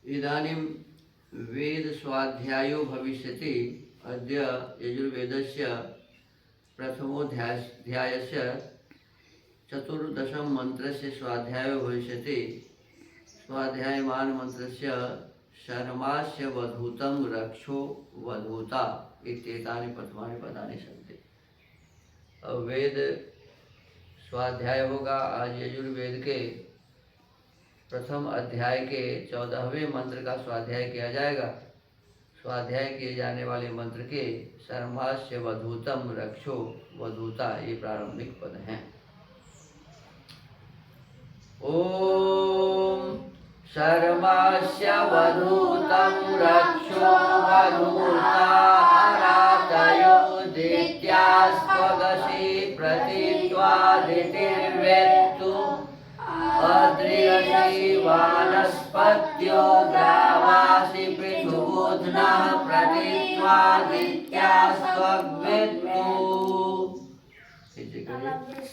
इदानीं वेद स्वाध्यायो भविष्यति। अद्य यजुर्वेदस्य प्रथमोऽध्यायस्य चतुर्दशं मन्त्रस्य स्वाध्यायो भविष्यति। स्वाध्यायमान मन्त्रस्य शर्मास्य वधूतं रक्षो वधूता इत्येतानि प्रथमानि पदानि सन्ति। वेद स्वाध्याय होगा। आज यजुर्वेद के प्रथम अध्याय के 14वें मंत्र का स्वाध्याय किया जाएगा। स्वाध्याय किए जाने वाले मंत्र के शर्मास्य वधूतम रक्षो वधूता ये प्रारंभिक पद हैं। ओम शर्मास्य वधूतम रक्षो वधूता अरातयो दित्यास्वगसि प्रतित्वादितिर्वेत्तु अद्रियसि वानस्पत्यो द्रावासि पृथुबुध्नः प्रतित्वादित्यास्वग्वेत्तु।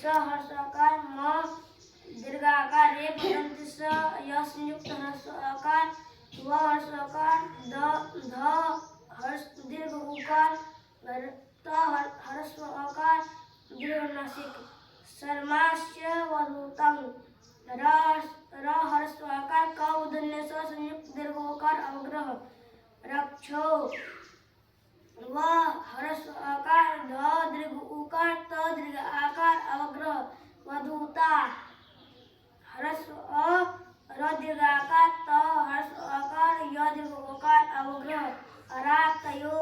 हर्षाकार म दीर्घाकार रे दंत स य संयुक्त हर्षाकार व हर्षाकार ध हर्ष दीर्घ उकार त हर्षाकार दीर्घ नासिक शर्मास्य वधूतं र हर्षाकार क उदन्य स संयुक्त दीर्घ उकार अवग्रह रक्षो व हर्षाकार ध दीर्घ उकार त दीर्घ आकार अवग्रह वधूता हर्ष र दीर्घाकार त हर्ष आकार य दीर्घ ओकार अवग्रह अरातयो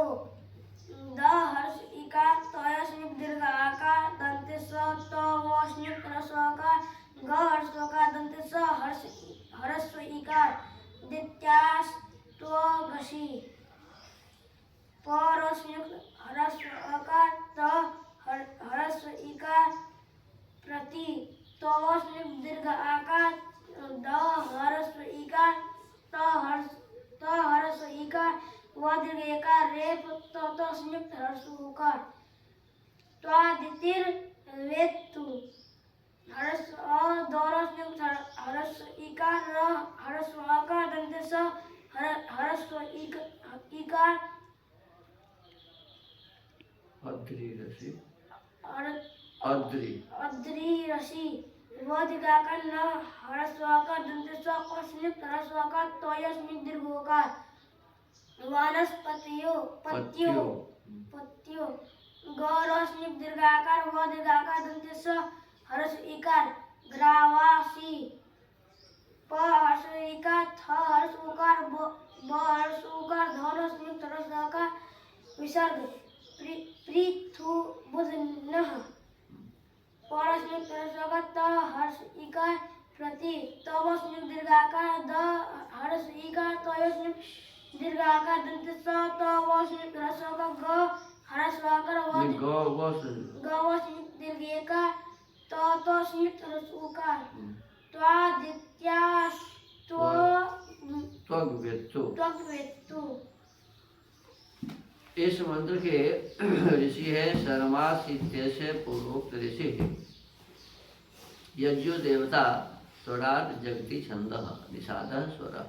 द हर्ष इकार तय संयुक्त दीर्घ आकार दंत स त व संयुक्त हर्ष आकार ग हर्ष आकार दंत स हर्ष इकार दित्यास तो घसी पर संयुक्त हर्ष आकार त हर्ष इकार प्रति तो दीर्घ आकार द हर्ष इकार त हर्ष इकार व दीर्घ एकार रेप तो संयुक्त हर्ष उकार त्वादितिर वेत्तु हर्ष दोरो संयुक्त हर्ष इकार र हर्ष आकार दंत स हर्ष इकार अद्री रसी व दीर्घाकार न हर्षवाकार दंत स संयुक्त हर्षवाकार तोय संयुक्त दीर्घोकार वानस्पत्यो पत्यो गौर संयुक्त दीर्घाकार व दीर्घाकार दंत स हर्ष इकार ग्रावासी प हर्ष इकार थ हर्ष उकार ब हर्ष उकार धन संयुक्त हर्षवाकार विसर्ग पृथु बुधनः परस संयुक्त हर्षवाकार त हर्ष इकार प्रति तव संयुक्त दीर्घाकार द हर्ष इकार तय संयुक्त दीर्घाकार दंत स त व संयुक्त हर्षवाकार ग हर्षवाकार व संयुक्त दीर्घ एकार त संयुक्त हर्ष उकार त्वादित्यास्त्वग्वेत्तु। इस मंत्र के ऋषि है शर्मास इत्यस्य पूर्वोक्त ऋषि यज्ञो देवता स्वराट जगति छंदः निषादः स्वरः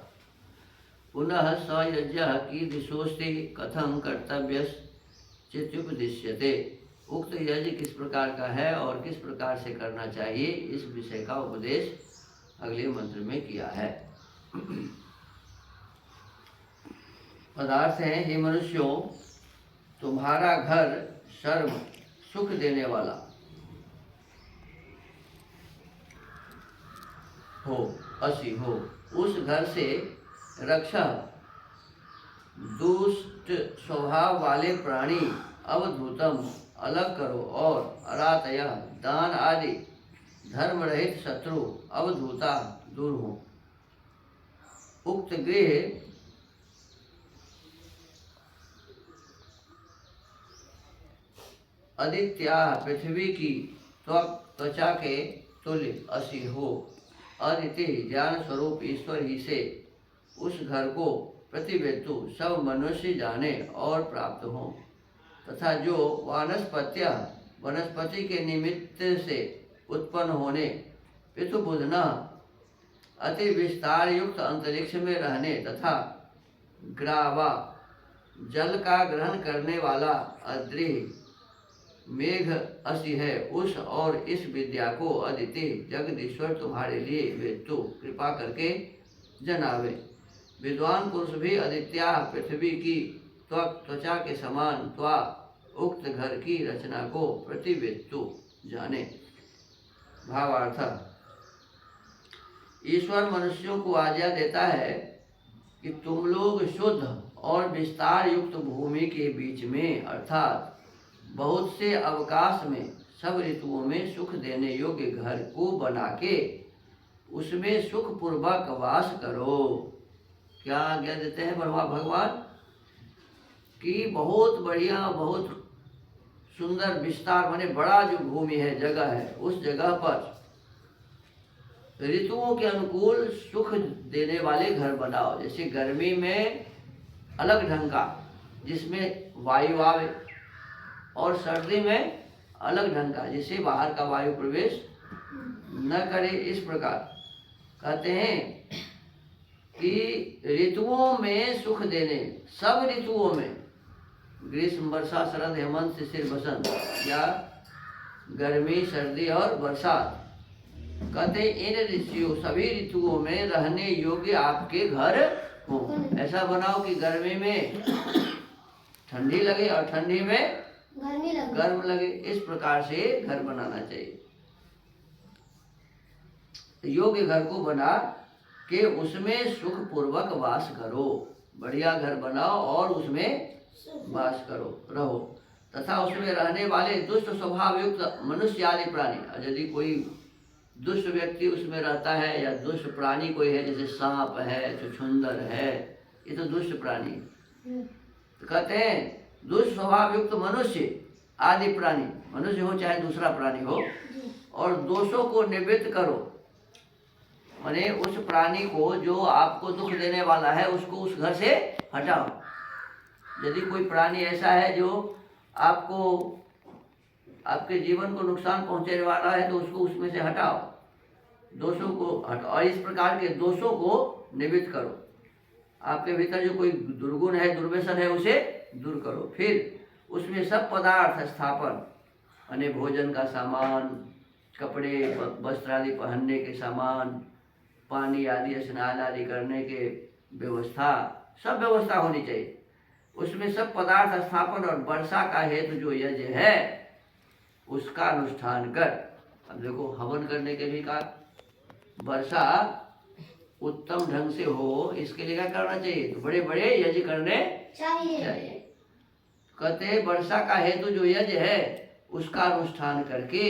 पुनः स यज्ञः कीदृशोऽस्ति कथं कर्तव्यश्चित्युपदिश्यते। उक्त यज्ञ किस प्रकार का है और किस प्रकार से करना चाहिए इस विषय का उपदेश अगले मंत्र में किया है। पदार्थ हैं हे मनुष्यों, तुम्हारा घर शर्म सुख देने वाला हो उस घर से रक्षा दुष्ट स्वभाव वाले प्राणी अवधूतम अलग करो और अरातय दान आदि धर्म रहित शत्रु अवधूता दूर हो। उक्त गृह आदित्या पृथ्वी की त्वचा के तुल्य असी हो। अदिति ज्ञान स्वरूप ईश्वर ही से उस घर को प्रतिवेत्तु सब मनुष्य जाने और प्राप्त हो तथा जो वनस्पति के निमित्त से उत्पन्न होने पितुबुधना अति विस्तार युक्त अंतरिक्ष में रहने तथा ग्रावा जल का ग्रहण करने वाला अद्रिह मेघ असी है। उस और इस विद्या को अदिति जगदीश्वर तुम्हारे लिए वेत्तु कृपा करके जनावे। विद्वान पुरुष भी अदित्या पृथ्वी की त्वचा के समान त्वा उक्त घर की रचना को प्रतिवेत्तु जाने। भावार्थ, ईश्वर मनुष्यों को आज्ञा देता है कि तुम लोग शुद्ध और विस्तार युक्त भूमि के बीच में अर्थात बहुत से अवकाश में सब ऋतुओं में सुख देने योग्य घर को बना के उसमें सुख पूर्वक वास करो। क्या आज्ञा देते हैं ब्रह्मा भगवान कि बहुत बढ़िया बहुत सुंदर विस्तार माने बड़ा जो भूमि है जगह है उस जगह पर ऋतुओं के अनुकूल सुख देने वाले घर बनाओ। जैसे गर्मी में अलग ढंग का जिसमें वायु आवे और सर्दी में अलग ढंग का जिससे बाहर का वायु प्रवेश न करे। इस प्रकार कहते हैं कि ऋतुओं में सुख देने, सब ऋतुओं में ग्रीष्म वर्षा शरद हेमंत शिशिर बसंत या गर्मी सर्दी और बरसात, कहते इन ऋतुओं सभी ऋतुओं में रहने योग्य आपके घर हो। ऐसा बनाओ कि गर्मी में ठंडी लगे और ठंडी में गर्म लगे। इस प्रकार से घर बनाना चाहिए। योग्य घर को बना के उसमें सुख पूर्वक वास करो। बढ़िया घर बनाओ और उसमें वास करो रहो। तथा उसमें रहने वाले दुष्ट स्वभाव युक्त मनुष्य आदि प्राणी, और यदि कोई दुष्ट व्यक्ति उसमें रहता है या दुष्ट प्राणी कोई है जैसे सांप है छुछुंदर है, ये तो दुष्ट प्राणी। तो कहते हैं दुष्ट स्वभाव युक्त मनुष्य आदि प्राणी, मनुष्य हो चाहे दूसरा प्राणी हो, और दोषों को निवृत्त करो। माने उस प्राणी को जो आपको दुख देने वाला है उसको उस घर से हटाओ। यदि कोई प्राणी ऐसा है जो आपको आपके जीवन को नुकसान पहुंचाने वाला है तो उसको उसमें से हटाओ, दोषों को हटाओ और इस प्रकार के दोषों को निवृत्त करो। आपके भीतर जो कोई दुर्गुण है दुर्व्यसन है उसे दूर करो। फिर उसमें सब पदार्थ स्थापन यानी भोजन का सामान, कपड़े वस्त्र आदि पहनने के सामान, पानी आदि स्नान आदि करने के व्यवस्था, सब व्यवस्था होनी चाहिए। उसमें सब पदार्थ स्थापन और वर्षा का हेतु जो यज्ञ है उसका अनुष्ठान कर। अब देखो हवन करने के भी कहा, वर्षा उत्तम ढंग से हो इसके लिए क्या करना चाहिए, तो बड़े बड़े यज्ञ करने चाहिए। कहते हैं वर्षा का हेतु जो यज्ञ है उसका अनुष्ठान करके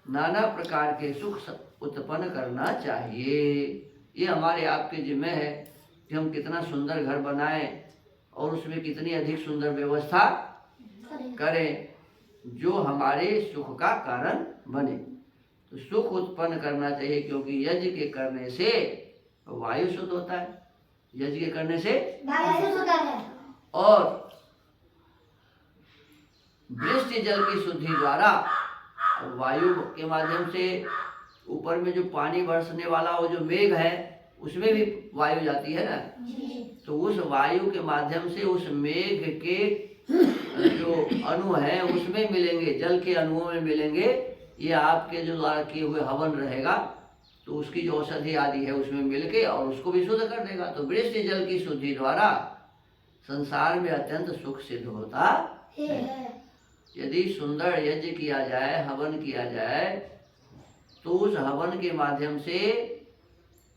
नाना प्रकार के सुख उत्पन्न करना चाहिए। ये हमारे आपके जिम्मे है कि हम कितना सुंदर घर बनाएं और उसमें कितनी अधिक सुंदर व्यवस्था करें जो हमारे सुख का कारण बने। तो सुख उत्पन्न करना चाहिए क्योंकि यज्ञ के करने से वायु शुद्ध होता है, यज्ञ के करने से वायु शुद्ध होता है, और वृष्टि जल की शुद्धि द्वारा वायु के माध्यम से ऊपर में जो पानी बरसने वाला वो जो मेघ है उसमें भी वायु जाती है ना, तो उस वायु के माध्यम से उस मेघ के जो अणु है उसमें मिलेंगे, जल के अणुओं में मिलेंगे। ये आपके जो द्वारा किए हुए हवन रहेगा तो उसकी जो औषधि आदि है उसमें मिलके और उसको भी शुद्ध कर देगा। तो वृष्टि जल की शुद्धि द्वारा संसार में अत्यंत सुख सिद्ध होता है। यदि सुंदर यज्ञ किया जाए, हवन किया जाए, तो उस हवन के माध्यम से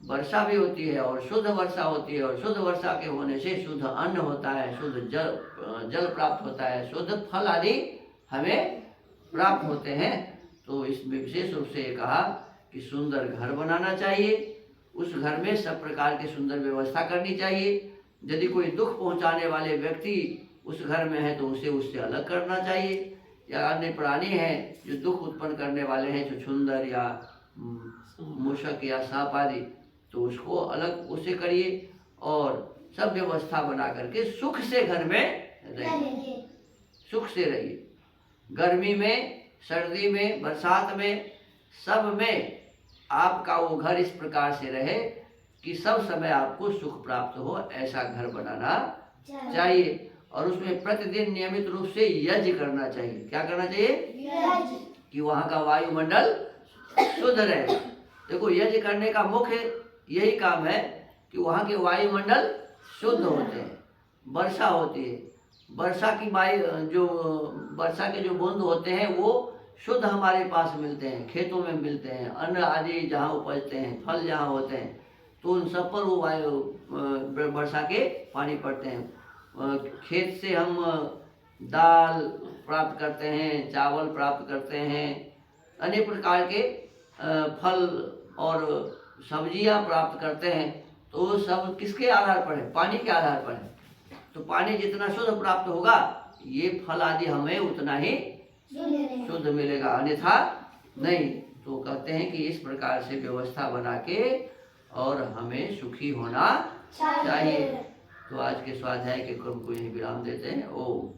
वर्षा भी होती है और शुद्ध वर्षा होती है, और शुद्ध वर्षा के होने से शुद्ध अन्न होता है, शुद्ध जल प्राप्त होता है, शुद्ध फल आदि हमें प्राप्त होते हैं। तो इसमें विशेष रूप से ये कहा कि सुंदर घर बनाना चाहिए, उस घर में सब प्रकार की सुंदर व्यवस्था करनी चाहिए। यदि कोई दुख पहुंचाने वाले व्यक्ति उस घर में है तो उसे उससे अलग करना चाहिए, या अन्य प्राणी हैं जो दुख उत्पन्न करने वाले हैं, छुछुंदर या मूषक या सांप आदि, तो उसको अलग उसे करिए और सब व्यवस्था बना करके सुख से घर में रहिए, सुख से रहिए। गर्मी में, सर्दी में, बरसात में, सब में आपका वो घर इस प्रकार से रहे कि सब समय आपको सुख प्राप्त हो, ऐसा घर बनाना चाहिए। और उसमें प्रतिदिन नियमित रूप से यज्ञ करना चाहिए। क्या करना चाहिए? कि वहाँ का वायुमंडल शुद्ध रहे। देखो, यज्ञ करने का मुख्य यही काम है कि वहाँ के वायुमंडल शुद्ध होते हैं, वर्षा होती है, वर्षा की वर्षा के जो बूंद होते हैं वो शुद्ध हमारे पास मिलते हैं, खेतों में मिलते हैं, अन्न आदि जहाँ उपजते हैं, फल जहाँ होते हैं, तो उन सब पर वो वर्षा के पानी पड़ते हैं। खेत से हम दाल प्राप्त करते हैं, चावल प्राप्त करते हैं, अनेक प्रकार के फल और सब्जियां प्राप्त करते हैं। तो सब किसके आधार पर है? पानी के आधार पर है। तो पानी जितना शुद्ध प्राप्त होगा, ये फल आदि हमें उतना ही शुद्ध मिलेगा, अन्यथा नहीं। तो कहते हैं कि इस प्रकार से व्यवस्था बना के और हमें सुखी होना चाहिए। तो आज के स्वाध्याय के क्रम को यही विराम देते हैं। ओम।